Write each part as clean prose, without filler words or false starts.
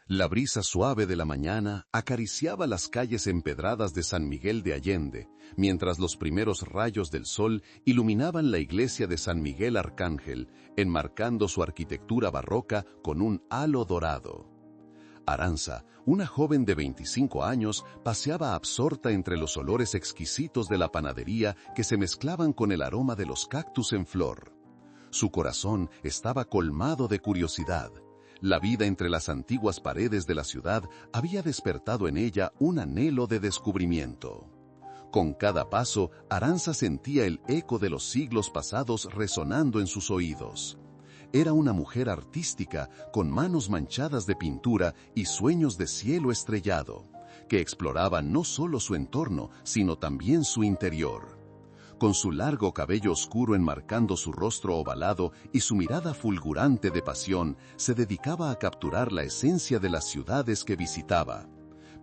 La brisa suave de la mañana acariciaba las calles empedradas de San Miguel de Allende, mientras los primeros rayos del sol iluminaban la iglesia de San Miguel Arcángel, enmarcando su arquitectura barroca con un halo dorado. Aranza, una joven de 25 años, paseaba absorta entre los olores exquisitos de la panadería que se mezclaban con el aroma de los cactus en flor. Su corazón estaba colmado de curiosidad. La vida entre las antiguas paredes de la ciudad había despertado en ella un anhelo de descubrimiento. Con cada paso, Aranza sentía el eco de los siglos pasados resonando en sus oídos. Era una mujer artística, con manos manchadas de pintura y sueños de cielo estrellado, que exploraba no solo su entorno, sino también su interior. Con su largo cabello oscuro enmarcando su rostro ovalado y su mirada fulgurante de pasión, se dedicaba a capturar la esencia de las ciudades que visitaba.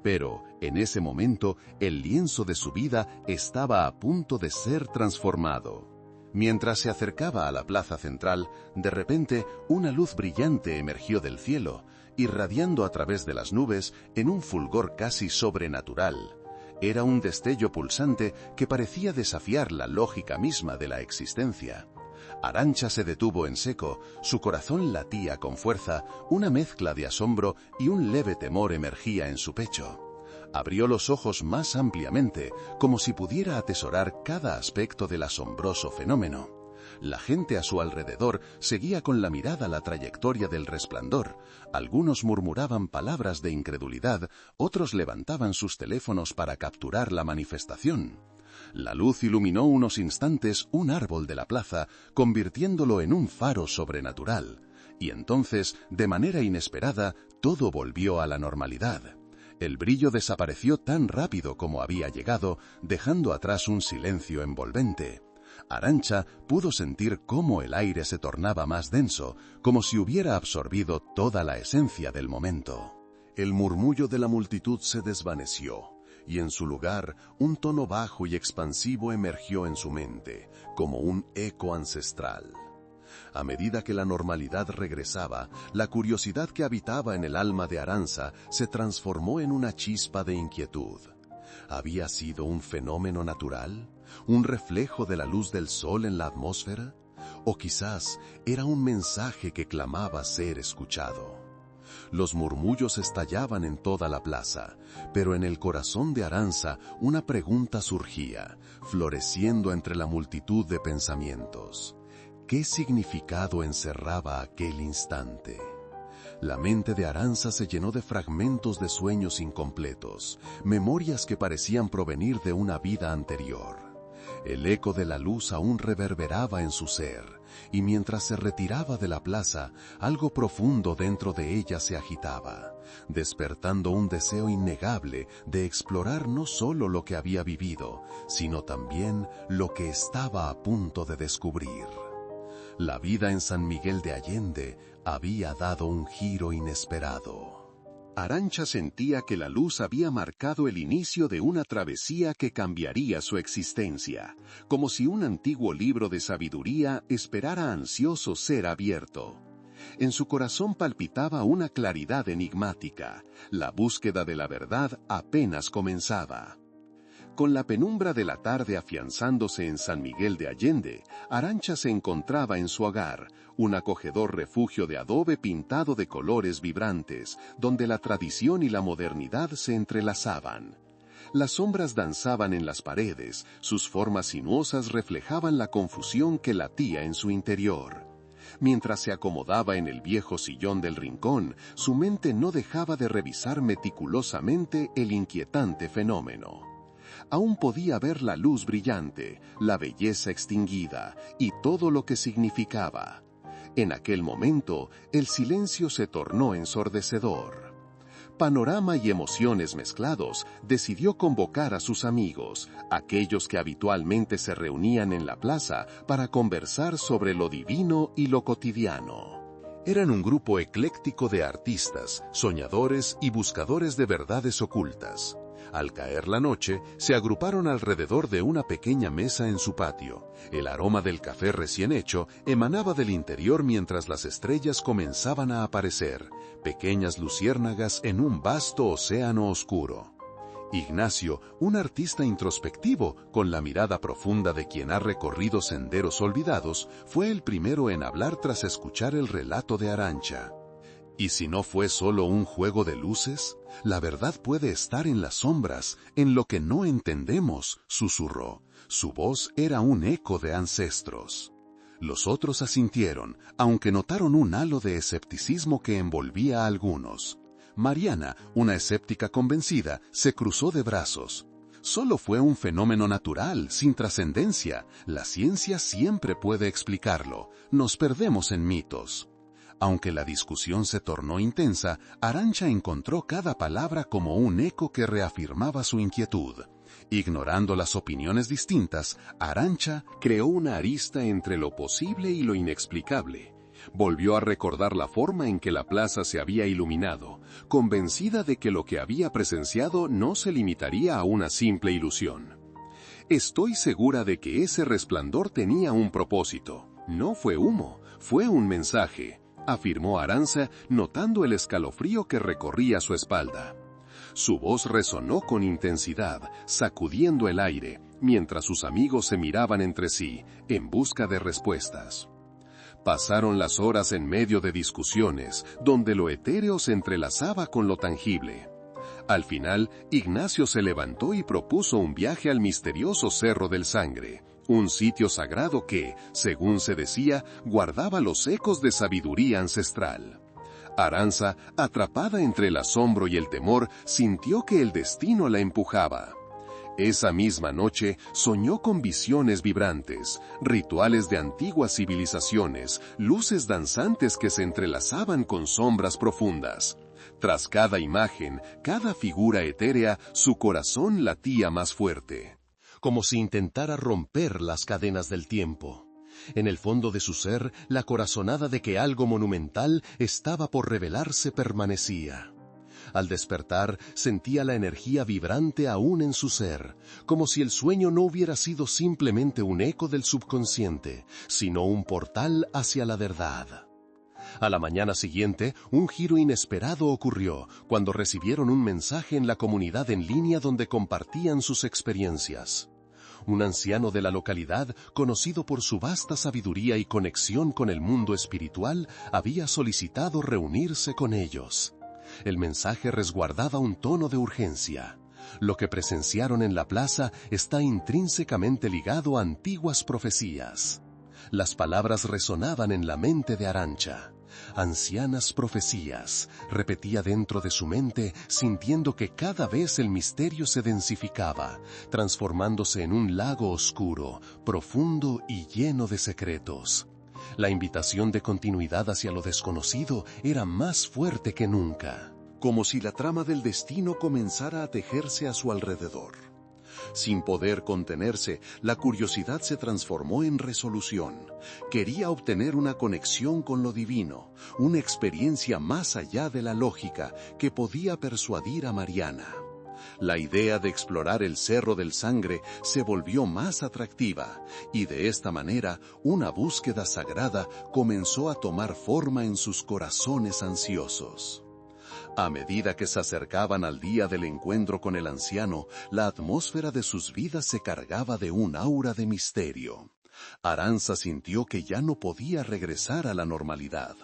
Pero, en ese momento, el lienzo de su vida estaba a punto de ser transformado. Mientras se acercaba a la plaza central, de repente, una luz brillante emergió del cielo, irradiando a través de las nubes en un fulgor casi sobrenatural. Era un destello pulsante que parecía desafiar la lógica misma de la existencia. Arantxa se detuvo en seco, su corazón latía con fuerza, una mezcla de asombro y un leve temor emergía en su pecho. Abrió los ojos más ampliamente, como si pudiera atesorar cada aspecto del asombroso fenómeno. La gente a su alrededor seguía con la mirada la trayectoria del resplandor. Algunos murmuraban palabras de incredulidad, otros levantaban sus teléfonos para capturar la manifestación. La luz iluminó unos instantes un árbol de la plaza, convirtiéndolo en un faro sobrenatural. Y entonces, de manera inesperada, todo volvió a la normalidad. El brillo desapareció tan rápido como había llegado, dejando atrás un silencio envolvente. Arantxa pudo sentir cómo el aire se tornaba más denso, como si hubiera absorbido toda la esencia del momento. El murmullo de la multitud se desvaneció, y en su lugar un tono bajo y expansivo emergió en su mente, como un eco ancestral. A medida que la normalidad regresaba, la curiosidad que habitaba en el alma de Arantxa se transformó en una chispa de inquietud. ¿Había sido un fenómeno natural? ¿Un reflejo de la luz del sol en la atmósfera? ¿O quizás era un mensaje que clamaba ser escuchado? Los murmullos estallaban en toda la plaza, pero en el corazón de Arantxa una pregunta surgía, floreciendo entre la multitud de pensamientos. ¿Qué significado encerraba aquel instante? La mente de Arantxa se llenó de fragmentos de sueños incompletos, memorias que parecían provenir de una vida anterior. El eco de la luz aún reverberaba en su ser, y mientras se retiraba de la plaza, algo profundo dentro de ella se agitaba, despertando un deseo innegable de explorar no solo lo que había vivido, sino también lo que estaba a punto de descubrir. La vida en San Miguel de Allende había dado un giro inesperado. Arantxa sentía que la luz había marcado el inicio de una travesía que cambiaría su existencia, como si un antiguo libro de sabiduría esperara ansioso ser abierto. En su corazón palpitaba una claridad enigmática. La búsqueda de la verdad apenas comenzaba. Con la penumbra de la tarde afianzándose en San Miguel de Allende, Arantxa se encontraba en su hogar, un acogedor refugio de adobe pintado de colores vibrantes, donde la tradición y la modernidad se entrelazaban. Las sombras danzaban en las paredes, sus formas sinuosas reflejaban la confusión que latía en su interior. Mientras se acomodaba en el viejo sillón del rincón, su mente no dejaba de revisar meticulosamente el inquietante fenómeno. Aún podía ver la luz brillante, la belleza extinguida y todo lo que significaba. En aquel momento, el silencio se tornó ensordecedor. Panorama y emociones mezclados, decidió convocar a sus amigos, aquellos que habitualmente se reunían en la plaza para conversar sobre lo divino y lo cotidiano. Eran un grupo ecléctico de artistas, soñadores y buscadores de verdades ocultas. Al caer la noche, se agruparon alrededor de una pequeña mesa en su patio. El aroma del café recién hecho emanaba del interior mientras las estrellas comenzaban a aparecer, pequeñas luciérnagas en un vasto océano oscuro. Ignacio, un artista introspectivo, con la mirada profunda de quien ha recorrido senderos olvidados, fue el primero en hablar tras escuchar el relato de Arantxa. ¿Y si no fue solo un juego de luces? La verdad puede estar en las sombras, en lo que no entendemos, susurró. Su voz era un eco de ancestros. Los otros asintieron, aunque notaron un halo de escepticismo que envolvía a algunos. Mariana, una escéptica convencida, se cruzó de brazos. Solo fue un fenómeno natural, sin trascendencia. La ciencia siempre puede explicarlo. Nos perdemos en mitos. Aunque la discusión se tornó intensa, Arantxa encontró cada palabra como un eco que reafirmaba su inquietud. Ignorando las opiniones distintas, Arantxa creó una arista entre lo posible y lo inexplicable. Volvió a recordar la forma en que la plaza se había iluminado, convencida de que lo que había presenciado no se limitaría a una simple ilusión. Estoy segura de que ese resplandor tenía un propósito. No fue humo, fue un mensaje, afirmó Arantxa, notando el escalofrío que recorría su espalda. Su voz resonó con intensidad, sacudiendo el aire, mientras sus amigos se miraban entre sí, en busca de respuestas. Pasaron las horas en medio de discusiones, donde lo etéreo se entrelazaba con lo tangible. Al final, Ignacio se levantó y propuso un viaje al misterioso Cerro del Sangre, un sitio sagrado que, según se decía, guardaba los ecos de sabiduría ancestral. Arantxa, atrapada entre el asombro y el temor, sintió que el destino la empujaba. Esa misma noche soñó con visiones vibrantes, rituales de antiguas civilizaciones, luces danzantes que se entrelazaban con sombras profundas. Tras cada imagen, cada figura etérea, su corazón latía más fuerte, como si intentara romper las cadenas del tiempo. En el fondo de su ser, la corazonada de que algo monumental estaba por revelarse permanecía. Al despertar, sentía la energía vibrante aún en su ser, como si el sueño no hubiera sido simplemente un eco del subconsciente, sino un portal hacia la verdad. A la mañana siguiente, un giro inesperado ocurrió cuando recibieron un mensaje en la comunidad en línea donde compartían sus experiencias. Un anciano de la localidad, conocido por su vasta sabiduría y conexión con el mundo espiritual, había solicitado reunirse con ellos. El mensaje resguardaba un tono de urgencia. Lo que presenciaron en la plaza está intrínsecamente ligado a antiguas profecías. Las palabras resonaban en la mente de Arantxa. Ancianas profecías, repetía dentro de su mente, sintiendo que cada vez el misterio se densificaba, transformándose en un lago oscuro, profundo y lleno de secretos. La invitación de continuidad hacia lo desconocido era más fuerte que nunca, como si la trama del destino comenzara a tejerse a su alrededor. Sin poder contenerse, la curiosidad se transformó en resolución. Quería obtener una conexión con lo divino, una experiencia más allá de la lógica que podía persuadir a Mariana. La idea de explorar el Cerro del Sangre se volvió más atractiva, y de esta manera una búsqueda sagrada comenzó a tomar forma en sus corazones ansiosos. A medida que se acercaban al día del encuentro con el anciano, la atmósfera de sus vidas se cargaba de un aura de misterio. Arantxa sintió que ya no podía regresar a la normalidad.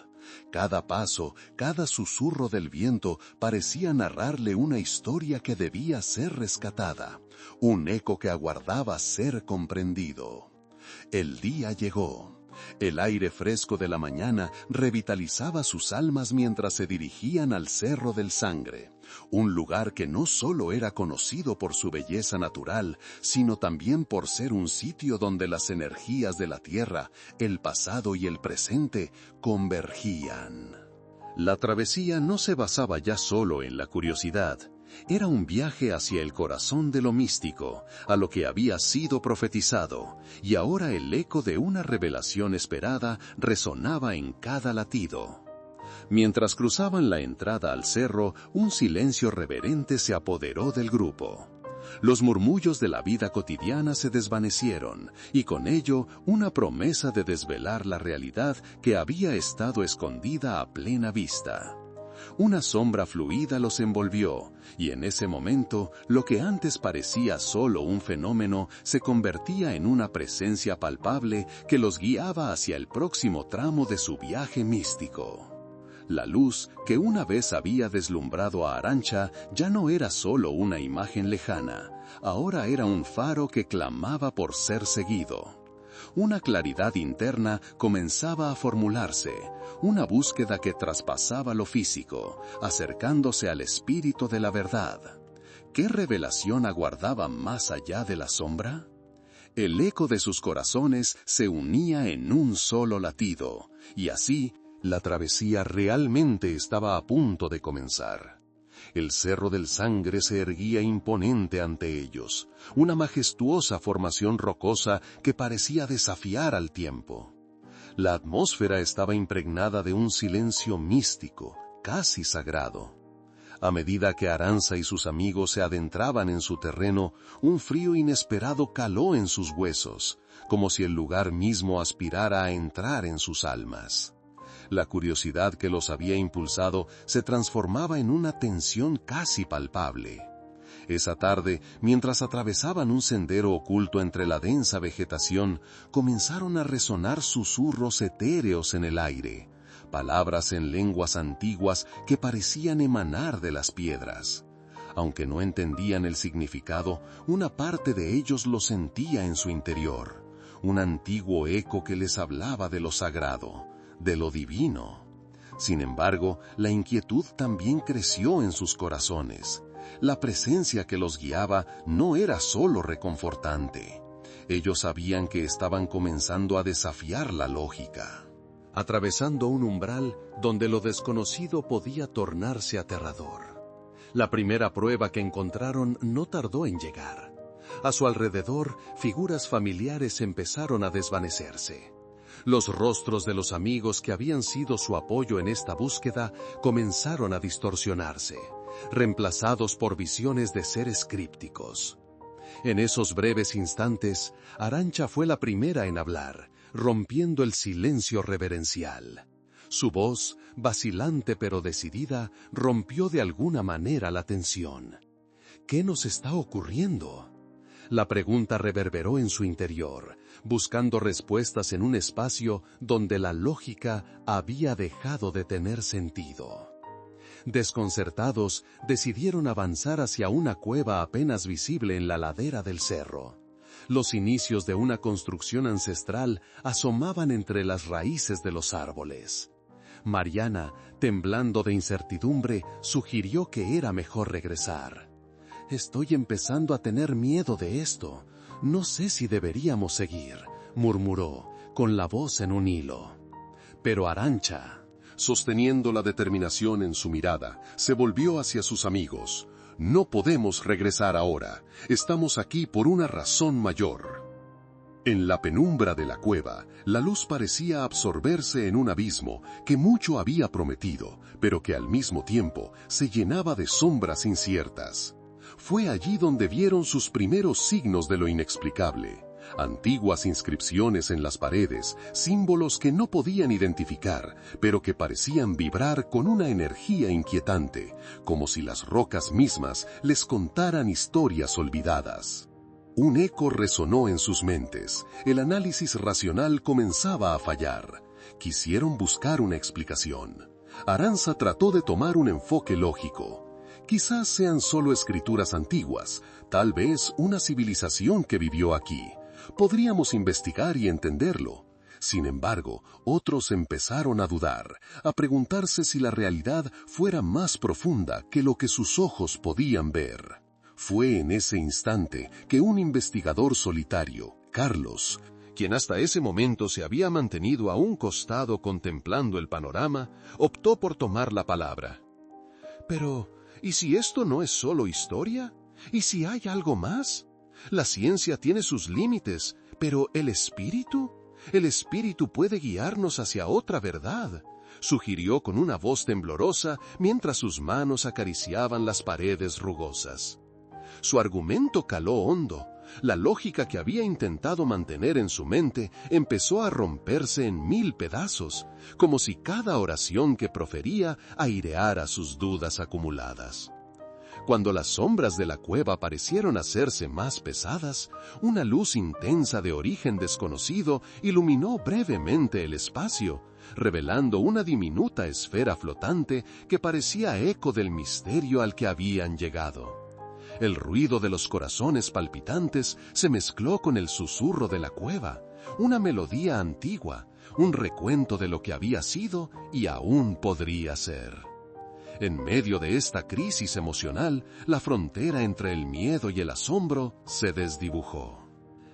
Cada paso, cada susurro del viento parecía narrarle una historia que debía ser rescatada, un eco que aguardaba ser comprendido. El día llegó. El aire fresco de la mañana revitalizaba sus almas mientras se dirigían al Cerro del Sangre, un lugar que no solo era conocido por su belleza natural, sino también por ser un sitio donde las energías de la tierra, el pasado y el presente convergían. La travesía no se basaba ya solo en la curiosidad. Era un viaje hacia el corazón de lo místico, a lo que había sido profetizado, y ahora el eco de una revelación esperada resonaba en cada latido. Mientras cruzaban la entrada al cerro, un silencio reverente se apoderó del grupo. Los murmullos de la vida cotidiana se desvanecieron, y con ello una promesa de desvelar la realidad que había estado escondida a plena vista. Una sombra fluida los envolvió, y en ese momento, lo que antes parecía solo un fenómeno se convertía en una presencia palpable que los guiaba hacia el próximo tramo de su viaje místico. La luz que una vez había deslumbrado a Arantxa ya no era solo una imagen lejana, ahora era un faro que clamaba por ser seguido. Una claridad interna comenzaba a formularse, una búsqueda que traspasaba lo físico, acercándose al espíritu de la verdad. ¿Qué revelación aguardaba más allá de la sombra? El eco de sus corazones se unía en un solo latido, y así, la travesía realmente estaba a punto de comenzar. El Cerro del Sangre se erguía imponente ante ellos, una majestuosa formación rocosa que parecía desafiar al tiempo. La atmósfera estaba impregnada de un silencio místico, casi sagrado. A medida que Arantxa y sus amigos se adentraban en su terreno, un frío inesperado caló en sus huesos, como si el lugar mismo aspirara a entrar en sus almas. La curiosidad que los había impulsado se transformaba en una tensión casi palpable. Esa tarde, mientras atravesaban un sendero oculto entre la densa vegetación, comenzaron a resonar susurros etéreos en el aire, palabras en lenguas antiguas que parecían emanar de las piedras. Aunque no entendían el significado, una parte de ellos lo sentía en su interior, un antiguo eco que les hablaba de lo sagrado, de lo divino. Sin embargo, la inquietud también creció en sus corazones. La presencia que los guiaba no era solo reconfortante. Ellos sabían que estaban comenzando a desafiar la lógica, atravesando un umbral donde lo desconocido podía tornarse aterrador. La primera prueba que encontraron no tardó en llegar. A su alrededor, figuras familiares empezaron a desvanecerse. Los rostros de los amigos que habían sido su apoyo en esta búsqueda comenzaron a distorsionarse, reemplazados por visiones de seres crípticos. En esos breves instantes, Arantxa fue la primera en hablar, rompiendo el silencio reverencial. Su voz, vacilante pero decidida, rompió de alguna manera la tensión. ¿Qué nos está ocurriendo? La pregunta reverberó en su interior, buscando respuestas en un espacio donde la lógica había dejado de tener sentido. Desconcertados, decidieron avanzar hacia una cueva apenas visible en la ladera del cerro. Los inicios de una construcción ancestral asomaban entre las raíces de los árboles. Mariana, temblando de incertidumbre, sugirió que era mejor regresar. «Estoy empezando a tener miedo de esto. No sé si deberíamos seguir», murmuró, con la voz en un hilo. Pero Arantxa, sosteniendo la determinación en su mirada, se volvió hacia sus amigos. «No podemos regresar ahora. Estamos aquí por una razón mayor». En la penumbra de la cueva, la luz parecía absorberse en un abismo que mucho había prometido, pero que al mismo tiempo se llenaba de sombras inciertas. Fue allí donde vieron sus primeros signos de lo inexplicable. Antiguas inscripciones en las paredes, símbolos que no podían identificar, pero que parecían vibrar con una energía inquietante, como si las rocas mismas les contaran historias olvidadas. Un eco resonó en sus mentes. El análisis racional comenzaba a fallar. Quisieron buscar una explicación. Arantxa trató de tomar un enfoque lógico. Quizás sean solo escrituras antiguas, tal vez una civilización que vivió aquí. Podríamos investigar y entenderlo. Sin embargo, otros empezaron a dudar, a preguntarse si la realidad fuera más profunda que lo que sus ojos podían ver. Fue en ese instante que un investigador solitario, Carlos, quien hasta ese momento se había mantenido a un costado contemplando el panorama, optó por tomar la palabra. Pero, ¿y si esto no es solo historia? ¿Y si hay algo más? La ciencia tiene sus límites, pero ¿el espíritu? El espíritu puede guiarnos hacia otra verdad. sugirió con una voz temblorosa mientras sus manos acariciaban las paredes rugosas. Su argumento caló hondo. La lógica que había intentado mantener en su mente empezó a romperse en 1000 pedazos, como si cada oración que profería aireara sus dudas acumuladas. Cuando las sombras de la cueva parecieron hacerse más pesadas, una luz intensa de origen desconocido iluminó brevemente el espacio, revelando una diminuta esfera flotante que parecía eco del misterio al que habían llegado. El ruido de los corazones palpitantes se mezcló con el susurro de la cueva, una melodía antigua, un recuento de lo que había sido y aún podría ser. En medio de esta crisis emocional, la frontera entre el miedo y el asombro se desdibujó.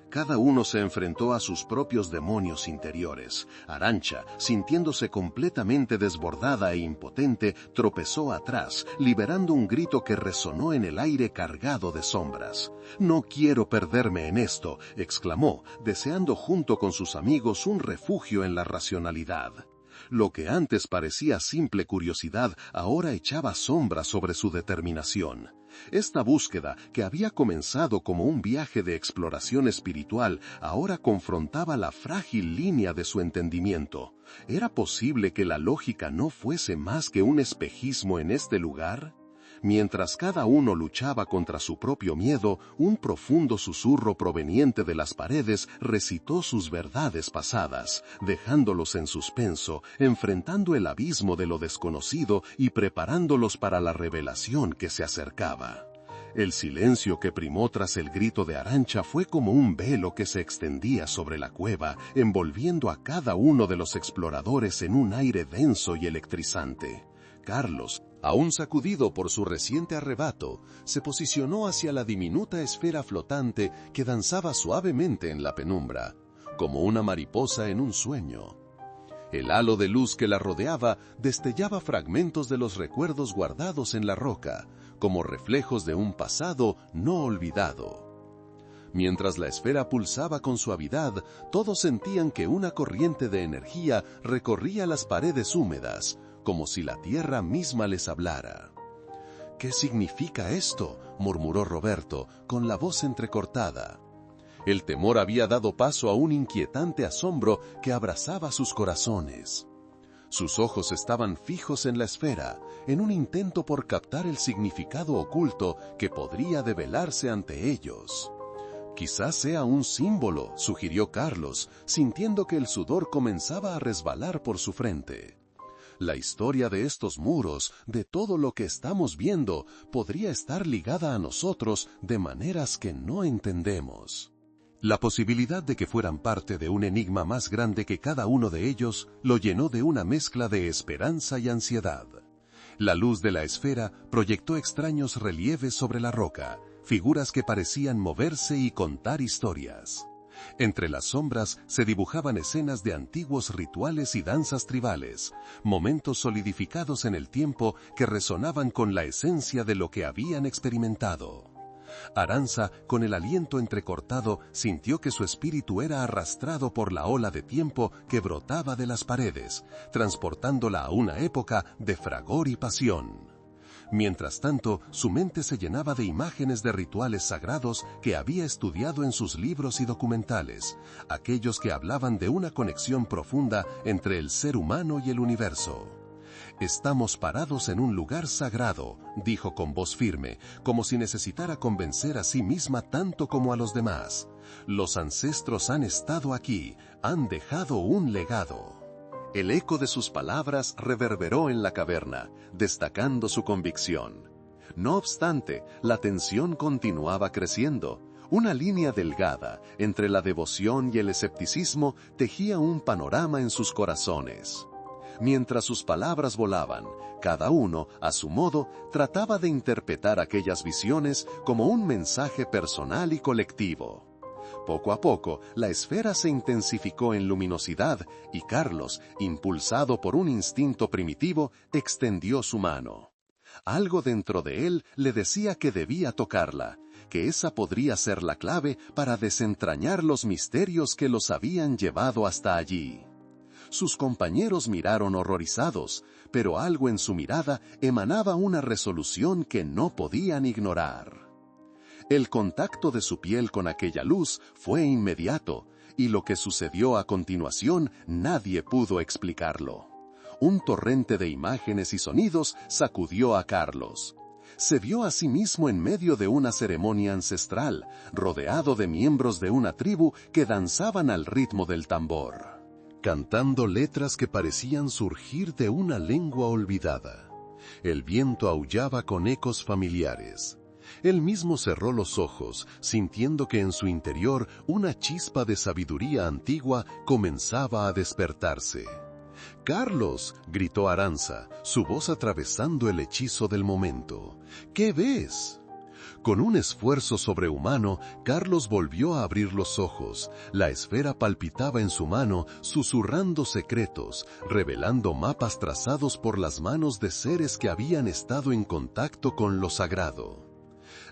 Cada uno se enfrentó a sus propios demonios interiores. Arantxa, sintiéndose completamente desbordada e impotente, tropezó atrás, liberando un grito que resonó en el aire cargado de sombras. «No quiero perderme en esto», exclamó, deseando junto con sus amigos un refugio en la racionalidad. Lo que antes parecía simple curiosidad ahora echaba sombra sobre su determinación. Esta búsqueda, que había comenzado como un viaje de exploración espiritual, ahora confrontaba la frágil línea de su entendimiento. ¿Era posible que la lógica no fuese más que un espejismo en este lugar? Mientras cada uno luchaba contra su propio miedo, un profundo susurro proveniente de las paredes recitó sus verdades pasadas, dejándolos en suspenso, enfrentando el abismo de lo desconocido y preparándolos para la revelación que se acercaba. El silencio que primó tras el grito de Arantxa fue como un velo que se extendía sobre la cueva, envolviendo a cada uno de los exploradores en un aire denso y electrizante. Carlos, aún sacudido por su reciente arrebato, se posicionó hacia la diminuta esfera flotante que danzaba suavemente en la penumbra, como una mariposa en un sueño. El halo de luz que la rodeaba destellaba fragmentos de los recuerdos guardados en la roca, como reflejos de un pasado no olvidado. Mientras la esfera pulsaba con suavidad, todos sentían que una corriente de energía recorría las paredes húmedas, como si la tierra misma les hablara. «¿Qué significa esto?», murmuró Roberto, con la voz entrecortada. El temor había dado paso a un inquietante asombro que abrazaba sus corazones. Sus ojos estaban fijos en la esfera, en un intento por captar el significado oculto que podría develarse ante ellos. «Quizás sea un símbolo», sugirió Carlos, sintiendo que el sudor comenzaba a resbalar por su frente. «La historia de estos muros, de todo lo que estamos viendo, podría estar ligada a nosotros de maneras que no entendemos». La posibilidad de que fueran parte de un enigma más grande que cada uno de ellos lo llenó de una mezcla de esperanza y ansiedad. La luz de la esfera proyectó extraños relieves sobre la roca, figuras que parecían moverse y contar historias. Entre las sombras se dibujaban escenas de antiguos rituales y danzas tribales, momentos solidificados en el tiempo que resonaban con la esencia de lo que habían experimentado. Arantxa, con el aliento entrecortado, sintió que su espíritu era arrastrado por la ola de tiempo que brotaba de las paredes, transportándola a una época de fragor y pasión. Mientras tanto, su mente se llenaba de imágenes de rituales sagrados que había estudiado en sus libros y documentales, aquellos que hablaban de una conexión profunda entre el ser humano y el universo. «Estamos parados en un lugar sagrado», dijo con voz firme, como si necesitara convencer a sí misma tanto como a los demás. «Los ancestros han estado aquí, han dejado un legado». El eco de sus palabras reverberó en la caverna, destacando su convicción. No obstante, la tensión continuaba creciendo. Una línea delgada entre la devoción y el escepticismo tejía un panorama en sus corazones. Mientras sus palabras volaban, cada uno, a su modo, trataba de interpretar aquellas visiones como un mensaje personal y colectivo. Poco a poco, la esfera se intensificó en luminosidad y Carlos, impulsado por un instinto primitivo, extendió su mano. Algo dentro de él le decía que debía tocarla, que esa podría ser la clave para desentrañar los misterios que los habían llevado hasta allí. Sus compañeros miraron horrorizados, pero algo en su mirada emanaba una resolución que no podían ignorar. El contacto de su piel con aquella luz fue inmediato, y lo que sucedió a continuación nadie pudo explicarlo. Un torrente de imágenes y sonidos sacudió a Carlos. Se vio a sí mismo en medio de una ceremonia ancestral, rodeado de miembros de una tribu que danzaban al ritmo del tambor, cantando letras que parecían surgir de una lengua olvidada. El viento aullaba con ecos familiares. Él mismo cerró los ojos, sintiendo que en su interior una chispa de sabiduría antigua comenzaba a despertarse. «¡Carlos!», gritó Arantxa, su voz atravesando el hechizo del momento. «¿Qué ves?». Con un esfuerzo sobrehumano, Carlos volvió a abrir los ojos. La esfera palpitaba en su mano, susurrando secretos, revelando mapas trazados por las manos de seres que habían estado en contacto con lo sagrado.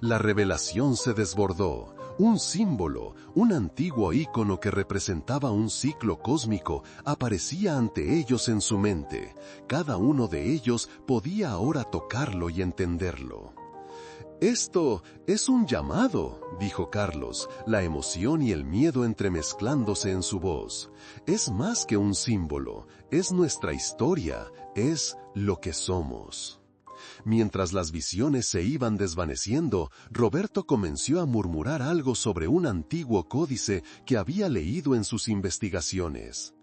La revelación se desbordó. Un símbolo, un antiguo ícono que representaba un ciclo cósmico, aparecía ante ellos en su mente. Cada uno de ellos podía ahora tocarlo y entenderlo. «Esto es un llamado», dijo Carlos, la emoción y el miedo entremezclándose en su voz. «Es más que un símbolo, es nuestra historia, es lo que somos». Mientras las visiones se iban desvaneciendo, Roberto comenzó a murmurar algo sobre un antiguo códice que había leído en sus investigaciones.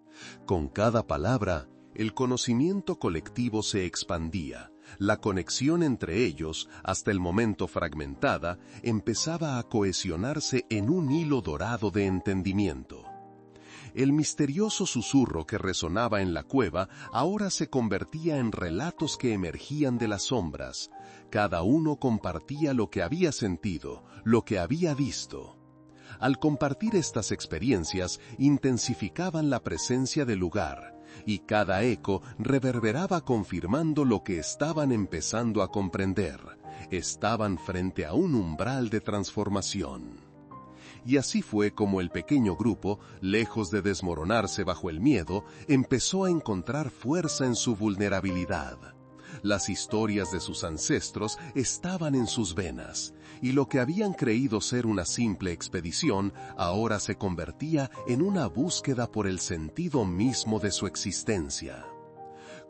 Con cada palabra, el conocimiento colectivo se expandía. La conexión entre ellos, hasta el momento fragmentada, empezaba a cohesionarse en un hilo dorado de entendimiento. El misterioso susurro que resonaba en la cueva ahora se convertía en relatos que emergían de las sombras. Cada uno compartía lo que había sentido, lo que había visto. Al compartir estas experiencias, intensificaban la presencia del lugar, y cada eco reverberaba confirmando lo que estaban empezando a comprender. Estaban frente a un umbral de transformación. Y así fue como el pequeño grupo, lejos de desmoronarse bajo el miedo, empezó a encontrar fuerza en su vulnerabilidad. Las historias de sus ancestros estaban en sus venas, y lo que habían creído ser una simple expedición, ahora se convertía en una búsqueda por el sentido mismo de su existencia.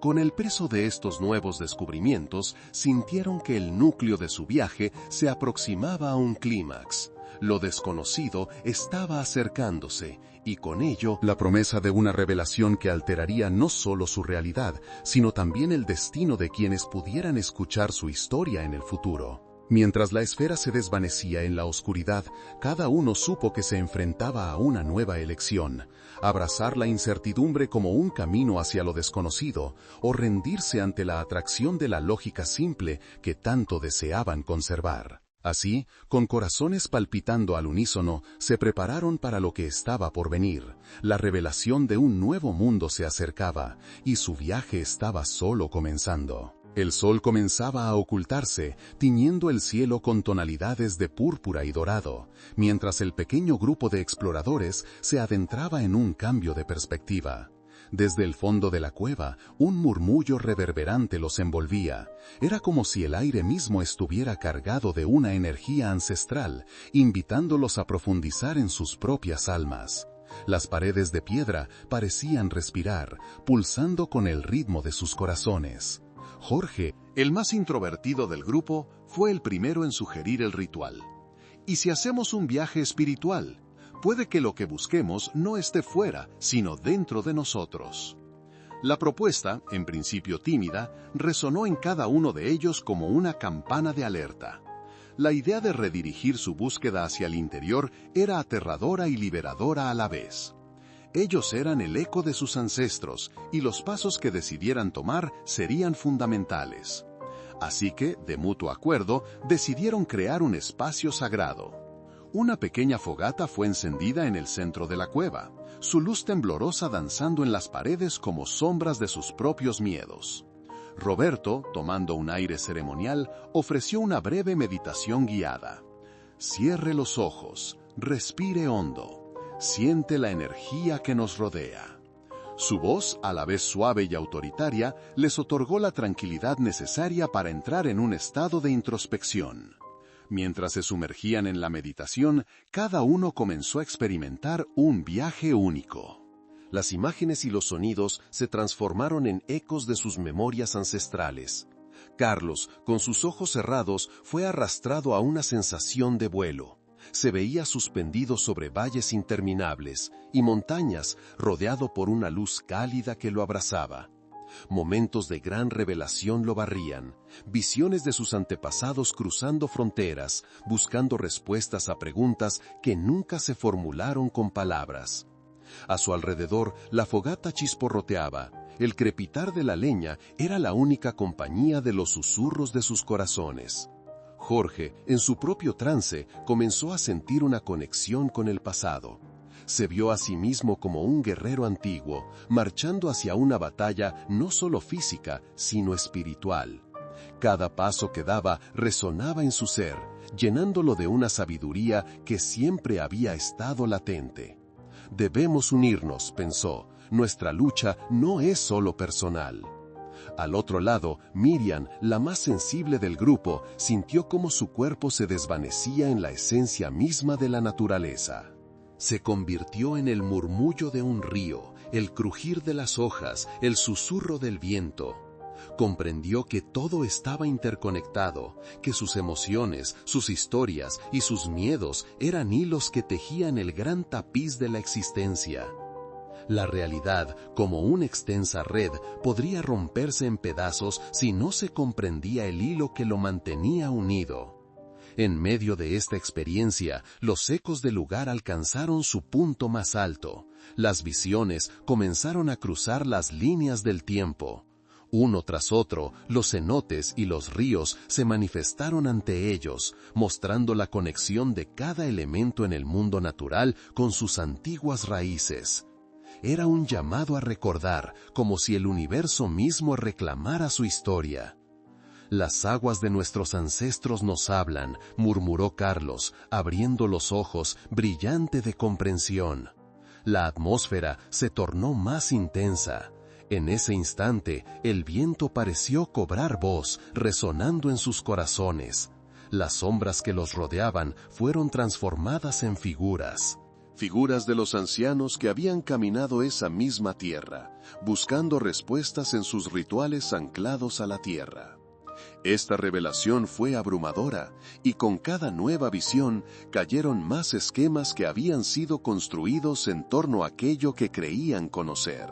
Con el peso de estos nuevos descubrimientos, sintieron que el núcleo de su viaje se aproximaba a un clímax. Lo desconocido estaba acercándose, y con ello la promesa de una revelación que alteraría no solo su realidad, sino también el destino de quienes pudieran escuchar su historia en el futuro. Mientras la esfera se desvanecía en la oscuridad, cada uno supo que se enfrentaba a una nueva elección: abrazar la incertidumbre como un camino hacia lo desconocido, o rendirse ante la atracción de la lógica simple que tanto deseaban conservar. Así, con corazones palpitando al unísono, se prepararon para lo que estaba por venir. La revelación de un nuevo mundo se acercaba, y su viaje estaba solo comenzando. El sol comenzaba a ocultarse, tiñendo el cielo con tonalidades de púrpura y dorado, mientras el pequeño grupo de exploradores se adentraba en un cambio de perspectiva. Desde el fondo de la cueva, un murmullo reverberante los envolvía. Era como si el aire mismo estuviera cargado de una energía ancestral, invitándolos a profundizar en sus propias almas. Las paredes de piedra parecían respirar, pulsando con el ritmo de sus corazones. Jorge, el más introvertido del grupo, fue el primero en sugerir el ritual. ¿Y si hacemos un viaje espiritual? Puede que lo que busquemos no esté fuera, sino dentro de nosotros. La propuesta, en principio tímida, resonó en cada uno de ellos como una campana de alerta. La idea de redirigir su búsqueda hacia el interior era aterradora y liberadora a la vez. Ellos eran el eco de sus ancestros, y los pasos que decidieran tomar serían fundamentales. Así que, de mutuo acuerdo, decidieron crear un espacio sagrado. Una pequeña fogata fue encendida en el centro de la cueva, su luz temblorosa danzando en las paredes como sombras de sus propios miedos. Roberto, tomando un aire ceremonial, ofreció una breve meditación guiada. Cierre los ojos, respire hondo, siente la energía que nos rodea. Su voz, a la vez suave y autoritaria, les otorgó la tranquilidad necesaria para entrar en un estado de introspección. Mientras se sumergían en la meditación, cada uno comenzó a experimentar un viaje único. Las imágenes y los sonidos se transformaron en ecos de sus memorias ancestrales. Carlos, con sus ojos cerrados, fue arrastrado a una sensación de vuelo. Se veía suspendido sobre valles interminables y montañas, rodeado por una luz cálida que lo abrazaba. Momentos de gran revelación lo barrían, visiones de sus antepasados cruzando fronteras, buscando respuestas a preguntas que nunca se formularon con palabras. A su alrededor, la fogata chisporroteaba. El crepitar de la leña era la única compañía de los susurros de sus corazones. Jorge, en su propio trance, comenzó a sentir una conexión con el pasado. Se vio a sí mismo como un guerrero antiguo, marchando hacia una batalla no solo física, sino espiritual. Cada paso que daba resonaba en su ser, llenándolo de una sabiduría que siempre había estado latente. Debemos unirnos, pensó. Nuestra lucha no es solo personal. Al otro lado, Miriam, la más sensible del grupo, sintió cómo su cuerpo se desvanecía en la esencia misma de la naturaleza. Se convirtió en el murmullo de un río, el crujir de las hojas, el susurro del viento. Comprendió que todo estaba interconectado, que sus emociones, sus historias y sus miedos eran hilos que tejían el gran tapiz de la existencia. La realidad, como una extensa red, podría romperse en pedazos si no se comprendía el hilo que lo mantenía unido. En medio de esta experiencia, los ecos del lugar alcanzaron su punto más alto. Las visiones comenzaron a cruzar las líneas del tiempo. Uno tras otro, los cenotes y los ríos se manifestaron ante ellos, mostrando la conexión de cada elemento en el mundo natural con sus antiguas raíces. Era un llamado a recordar, como si el universo mismo reclamara su historia. Las aguas de nuestros ancestros nos hablan, murmuró Carlos, abriendo los ojos, brillante de comprensión. La atmósfera se tornó más intensa. En ese instante, el viento pareció cobrar voz, resonando en sus corazones. Las sombras que los rodeaban fueron transformadas en figuras. Figuras de los ancianos que habían caminado esa misma tierra, buscando respuestas en sus rituales anclados a la tierra. Esta revelación fue abrumadora, y con cada nueva visión cayeron más esquemas que habían sido construidos en torno a aquello que creían conocer.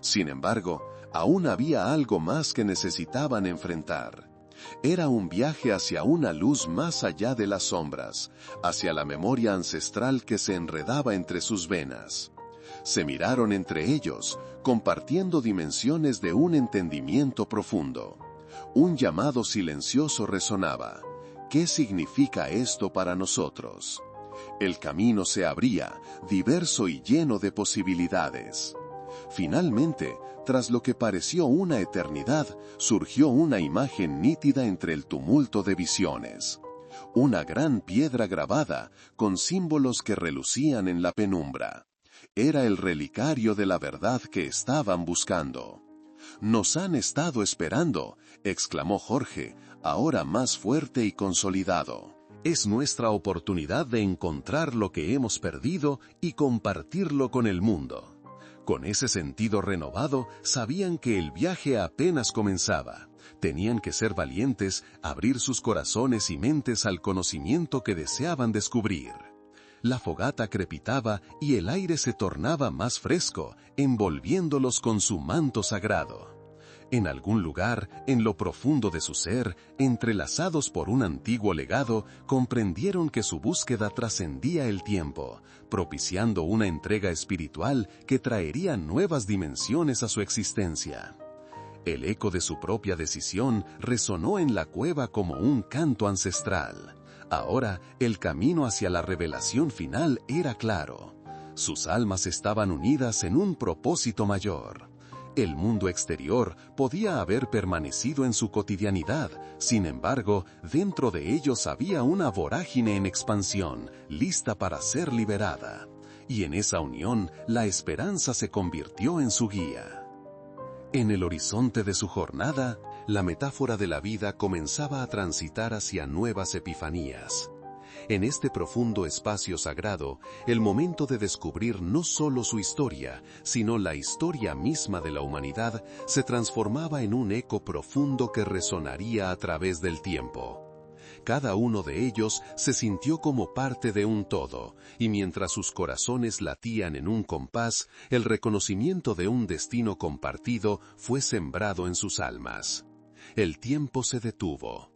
Sin embargo, aún había algo más que necesitaban enfrentar. Era un viaje hacia una luz más allá de las sombras, hacia la memoria ancestral que se enredaba entre sus venas. Se miraron entre ellos, compartiendo dimensiones de un entendimiento profundo. Un llamado silencioso resonaba. ¿Qué significa esto para nosotros? El camino se abría, diverso y lleno de posibilidades. Finalmente, tras lo que pareció una eternidad, surgió una imagen nítida entre el tumulto de visiones. Una gran piedra grabada, con símbolos que relucían en la penumbra. Era el relicario de la verdad que estaban buscando. «Nos han estado esperando», exclamó Jorge, ahora más fuerte y consolidado. «Es nuestra oportunidad de encontrar lo que hemos perdido y compartirlo con el mundo». Con ese sentido renovado, sabían que el viaje apenas comenzaba. Tenían que ser valientes, abrir sus corazones y mentes al conocimiento que deseaban descubrir. La fogata crepitaba y el aire se tornaba más fresco, envolviéndolos con su manto sagrado. En algún lugar, en lo profundo de su ser, entrelazados por un antiguo legado, comprendieron que su búsqueda trascendía el tiempo, propiciando una entrega espiritual que traería nuevas dimensiones a su existencia. El eco de su propia decisión resonó en la cueva como un canto ancestral. Ahora, el camino hacia la revelación final era claro. Sus almas estaban unidas en un propósito mayor. El mundo exterior podía haber permanecido en su cotidianidad, sin embargo, dentro de ellos había una vorágine en expansión, lista para ser liberada. y en esa unión la esperanza se convirtió en su guía. En el horizonte de su jornada, la metáfora de la vida comenzaba a transitar hacia nuevas epifanías. En este profundo espacio sagrado, el momento de descubrir no solo su historia, sino la historia misma de la humanidad, se transformaba en un eco profundo que resonaría a través del tiempo. Cada uno de ellos se sintió como parte de un todo, y mientras sus corazones latían en un compás, el reconocimiento de un destino compartido fue sembrado en sus almas. El tiempo se detuvo.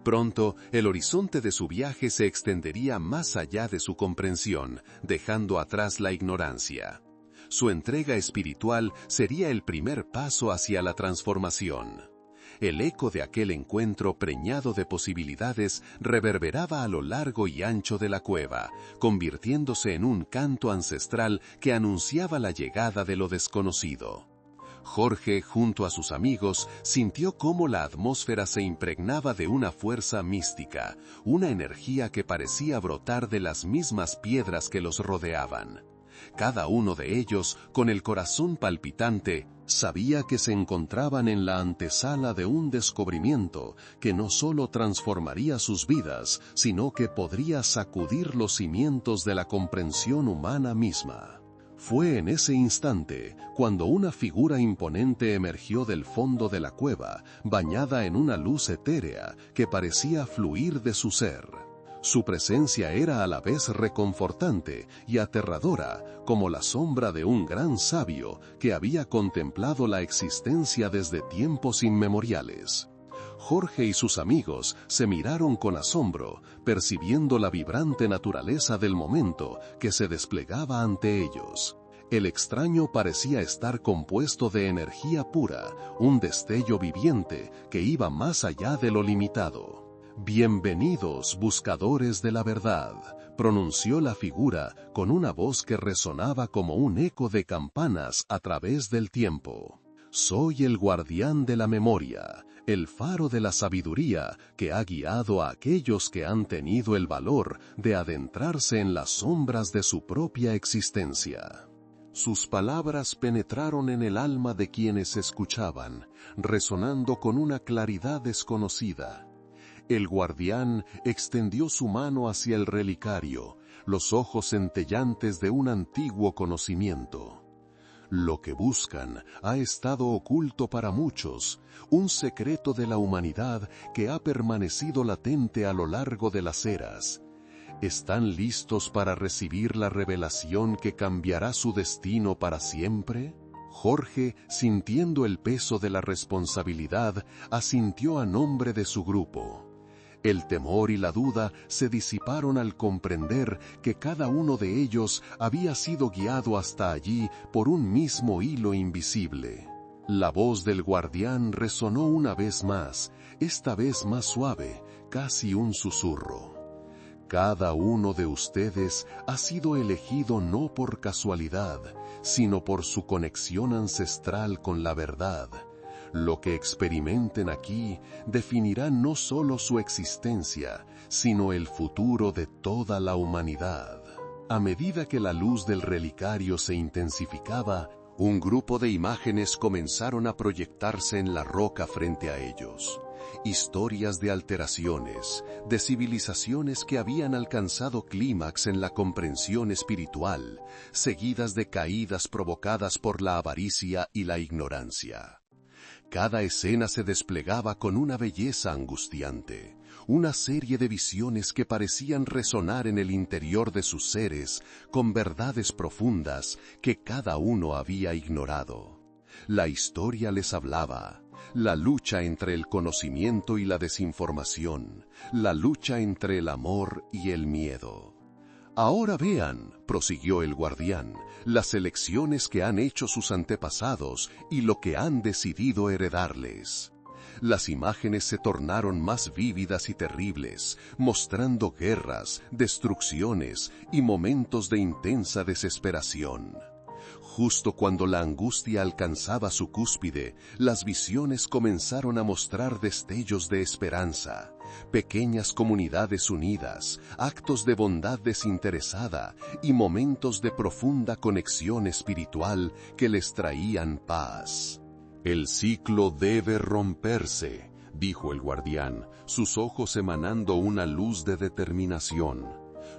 Pronto, el horizonte de su viaje se extendería más allá de su comprensión, dejando atrás la ignorancia. Su entrega espiritual sería el primer paso hacia la transformación. El eco de aquel encuentro preñado de posibilidades reverberaba a lo largo y ancho de la cueva, convirtiéndose en un canto ancestral que anunciaba la llegada de lo desconocido. Jorge, junto a sus amigos, sintió cómo la atmósfera se impregnaba de una fuerza mística, una energía que parecía brotar de las mismas piedras que los rodeaban. Cada uno de ellos, con el corazón palpitante, sabía que se encontraban en la antesala de un descubrimiento que no solo transformaría sus vidas, sino que podría sacudir los cimientos de la comprensión humana misma. Fue en ese instante cuando una figura imponente emergió del fondo de la cueva, bañada en una luz etérea que parecía fluir de su ser. Su presencia era a la vez reconfortante y aterradora, como la sombra de un gran sabio que había contemplado la existencia desde tiempos inmemoriales. Jorge y sus amigos se miraron con asombro, percibiendo la vibrante naturaleza del momento que se desplegaba ante ellos. El extraño parecía estar compuesto de energía pura, un destello viviente que iba más allá de lo limitado. «Bienvenidos, buscadores de la verdad», pronunció la figura con una voz que resonaba como un eco de campanas a través del tiempo. «Soy el guardián de la memoria, el faro de la sabiduría que ha guiado a aquellos que han tenido el valor de adentrarse en las sombras de su propia existencia». Sus palabras penetraron en el alma de quienes escuchaban, resonando con una claridad desconocida. El guardián extendió su mano hacia el relicario, los ojos centellantes de un antiguo conocimiento. Lo que buscan ha estado oculto para muchos, un secreto de la humanidad que ha permanecido latente a lo largo de las eras. ¿Están listos para recibir la revelación que cambiará su destino para siempre? Jorge, sintiendo el peso de la responsabilidad, asintió a nombre de su grupo. El temor y la duda se disiparon al comprender que cada uno de ellos había sido guiado hasta allí por un mismo hilo invisible. La voz del guardián resonó una vez más, esta vez más suave, casi un susurro. Cada uno de ustedes ha sido elegido no por casualidad, sino por su conexión ancestral con la verdad. Lo que experimenten aquí definirá no solo su existencia, sino el futuro de toda la humanidad. A medida que la luz del relicario se intensificaba, un grupo de imágenes comenzaron a proyectarse en la roca frente a ellos. Historias de alteraciones, de civilizaciones que habían alcanzado clímax en la comprensión espiritual, seguidas de caídas provocadas por la avaricia y la ignorancia. Cada escena se desplegaba con una belleza angustiante, una serie de visiones que parecían resonar en el interior de sus seres con verdades profundas que cada uno había ignorado. La historia les hablaba, la lucha entre el conocimiento y la desinformación, la lucha entre el amor y el miedo. Ahora vean, prosiguió el guardián, las elecciones que han hecho sus antepasados y lo que han decidido heredarles. Las imágenes se tornaron más vívidas y terribles, mostrando guerras, destrucciones y momentos de intensa desesperación. Justo cuando la angustia alcanzaba su cúspide, las visiones comenzaron a mostrar destellos de esperanza, pequeñas comunidades unidas, actos de bondad desinteresada y momentos de profunda conexión espiritual que les traían paz. «El ciclo debe romperse», dijo el guardián, sus ojos emanando una luz de determinación.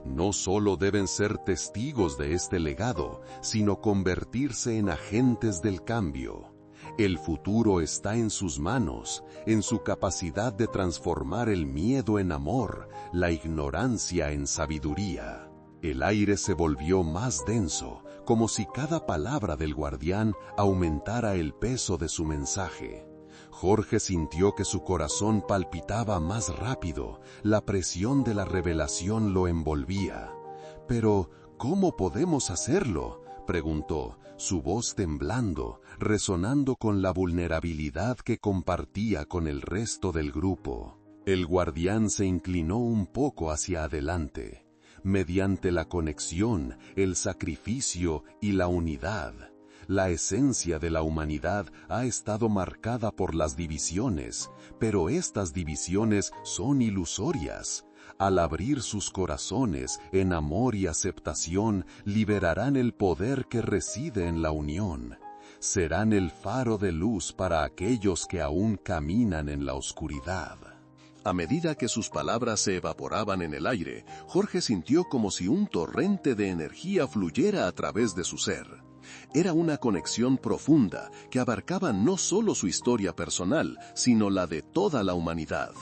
No solo deben ser testigos de este legado, sino convertirse en agentes del cambio. El futuro está en sus manos, en su capacidad de transformar el miedo en amor, la ignorancia en sabiduría. El aire se volvió más denso, como si cada palabra del guardián aumentara el peso de su mensaje. Jorge sintió que su corazón palpitaba más rápido, la presión de la revelación lo envolvía. «Pero, ¿cómo podemos hacerlo?», preguntó, su voz temblando, resonando con la vulnerabilidad que compartía con el resto del grupo. El guardián se inclinó un poco hacia adelante. «Mediante la conexión, el sacrificio y la unidad. La esencia de la humanidad ha estado marcada por las divisiones, pero estas divisiones son ilusorias. Al abrir sus corazones en amor y aceptación, liberarán el poder que reside en la unión. Serán el faro de luz para aquellos que aún caminan en la oscuridad». A medida que sus palabras se evaporaban en el aire, Jorge sintió como si un torrente de energía fluyera a través de su ser. Era una conexión profunda que abarcaba no solo su historia personal, sino la de toda la humanidad.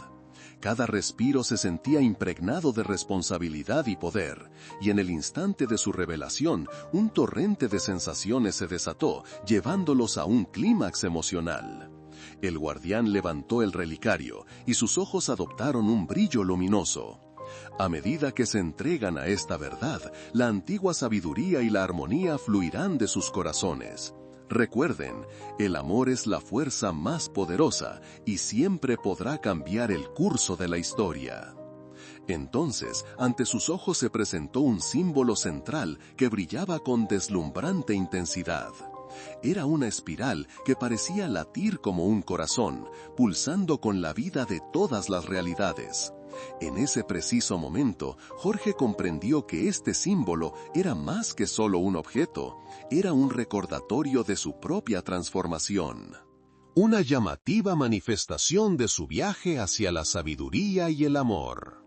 Cada respiro se sentía impregnado de responsabilidad y poder, y en el instante de su revelación, un torrente de sensaciones se desató, llevándolos a un clímax emocional. El guardián levantó el relicario, y sus ojos adoptaron un brillo luminoso. A medida que se entregan a esta verdad, la antigua sabiduría y la armonía fluirán de sus corazones. Recuerden, el amor es la fuerza más poderosa y siempre podrá cambiar el curso de la historia. Entonces, ante sus ojos se presentó un símbolo central que brillaba con deslumbrante intensidad. Era una espiral que parecía latir como un corazón, pulsando con la vida de todas las realidades. En ese preciso momento, Jorge comprendió que este símbolo era más que solo un objeto, era un recordatorio de su propia transformación. Una llamativa manifestación de su viaje hacia la sabiduría y el amor.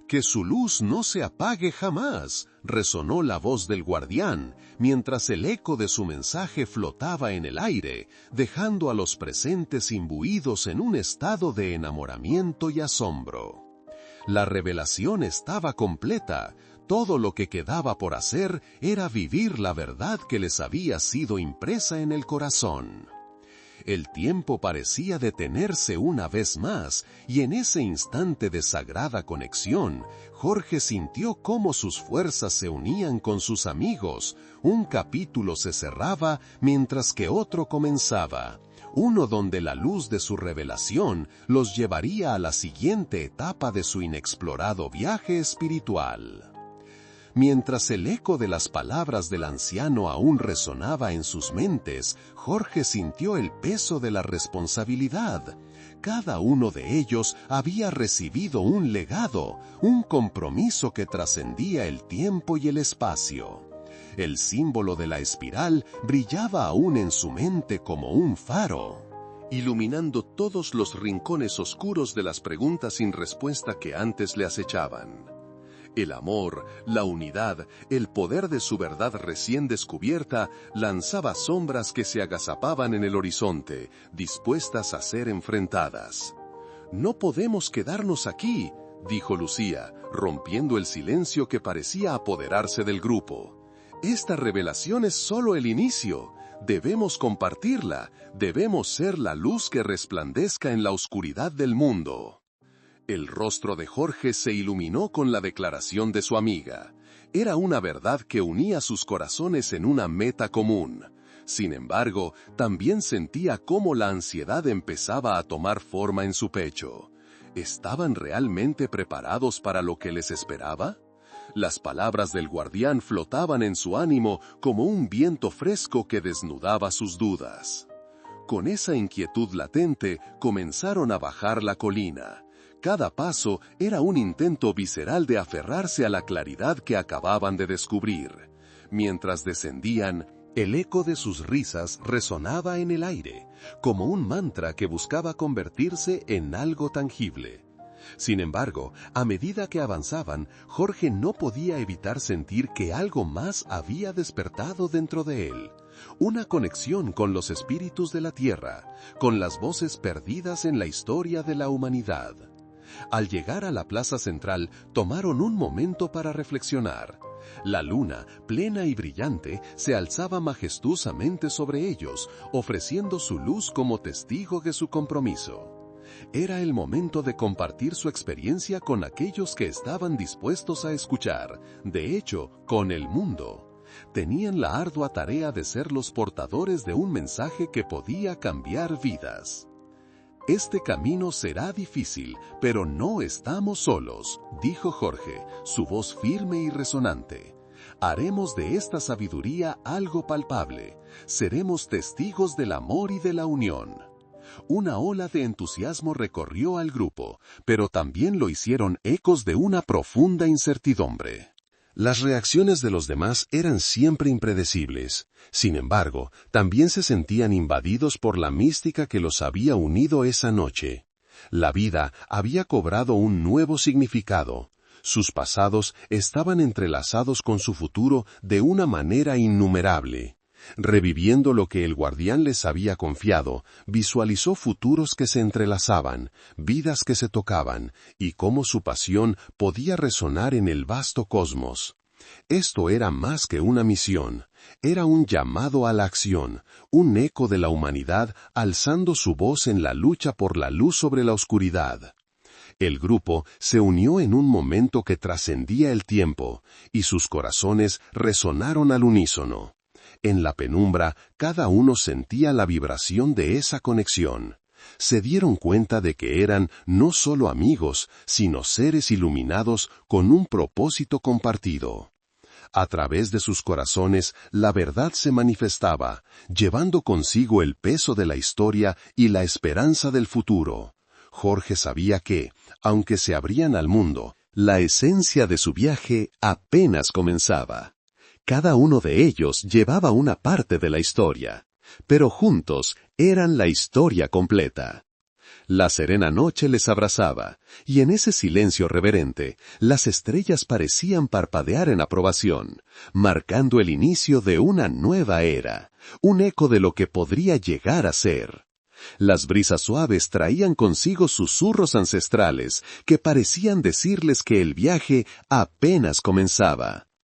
«Que su luz no se apague jamás», resonó la voz del guardián, mientras el eco de su mensaje flotaba en el aire, dejando a los presentes imbuidos en un estado de enamoramiento y asombro. La revelación estaba completa. Todo lo que quedaba por hacer era vivir la verdad que les había sido impresa en el corazón. El tiempo parecía detenerse una vez más, y en ese instante de sagrada conexión, Jorge sintió cómo sus fuerzas se unían con sus amigos. Un capítulo se cerraba mientras que otro comenzaba. Uno donde la luz de su revelación los llevaría a la siguiente etapa de su inexplorado viaje espiritual. Mientras el eco de las palabras del anciano aún resonaba en sus mentes, Jorge sintió el peso de la responsabilidad. Cada uno de ellos había recibido un legado, un compromiso que trascendía el tiempo y el espacio. El símbolo de la espiral brillaba aún en su mente como un faro, iluminando todos los rincones oscuros de las preguntas sin respuesta que antes le acechaban. El amor, la unidad, el poder de su verdad recién descubierta, lanzaba sombras que se agazapaban en el horizonte, dispuestas a ser enfrentadas. «No podemos quedarnos aquí», dijo Lucía, rompiendo el silencio que parecía apoderarse del grupo. «Esta revelación es solo el inicio. Debemos compartirla, debemos ser la luz que resplandezca en la oscuridad del mundo». El rostro de Jorge se iluminó con la declaración de su amiga. Era una verdad que unía sus corazones en una meta común. Sin embargo, también sentía cómo la ansiedad empezaba a tomar forma en su pecho. ¿Estaban realmente preparados para lo que les esperaba? Las palabras del guardián flotaban en su ánimo como un viento fresco que desnudaba sus dudas. Con esa inquietud latente comenzaron a bajar la colina. Cada paso era un intento visceral de aferrarse a la claridad que acababan de descubrir. Mientras descendían, el eco de sus risas resonaba en el aire, como un mantra que buscaba convertirse en algo tangible. Sin embargo, a medida que avanzaban, Jorge no podía evitar sentir que algo más había despertado dentro de él. Una conexión con los espíritus de la tierra, con las voces perdidas en la historia de la humanidad. Al llegar a la plaza central, tomaron un momento para reflexionar. La luna, plena y brillante, se alzaba majestuosamente sobre ellos, ofreciendo su luz como testigo de su compromiso. Era el momento de compartir su experiencia con aquellos que estaban dispuestos a escuchar, de hecho, con el mundo. Tenían la ardua tarea de ser los portadores de un mensaje que podía cambiar vidas. «Este camino será difícil, pero no estamos solos», dijo Jorge, su voz firme y resonante. «Haremos de esta sabiduría algo palpable. Seremos testigos del amor y de la unión». Una ola de entusiasmo recorrió al grupo, pero también lo hicieron ecos de una profunda incertidumbre. Las reacciones de los demás eran siempre impredecibles. Sin embargo, también se sentían invadidos por la mística que los había unido esa noche. La vida había cobrado un nuevo significado. Sus pasados estaban entrelazados con su futuro de una manera innumerable. Reviviendo lo que el guardián les había confiado, visualizó futuros que se entrelazaban, vidas que se tocaban, y cómo su pasión podía resonar en el vasto cosmos. Esto era más que una misión, era un llamado a la acción, un eco de la humanidad alzando su voz en la lucha por la luz sobre la oscuridad. El grupo se unió en un momento que trascendía el tiempo, y sus corazones resonaron al unísono. En la penumbra, cada uno sentía la vibración de esa conexión. Se dieron cuenta de que eran no solo amigos, sino seres iluminados con un propósito compartido. A través de sus corazones, la verdad se manifestaba, llevando consigo el peso de la historia y la esperanza del futuro. Jorge sabía que, aunque se abrían al mundo, la esencia de su viaje apenas comenzaba. Cada uno de ellos llevaba una parte de la historia, pero juntos eran la historia completa. La serena noche les abrazaba, y en ese silencio reverente, las estrellas parecían parpadear en aprobación, marcando el inicio de una nueva era, un eco de lo que podría llegar a ser. Las brisas suaves traían consigo susurros ancestrales que parecían decirles que el viaje apenas comenzaba.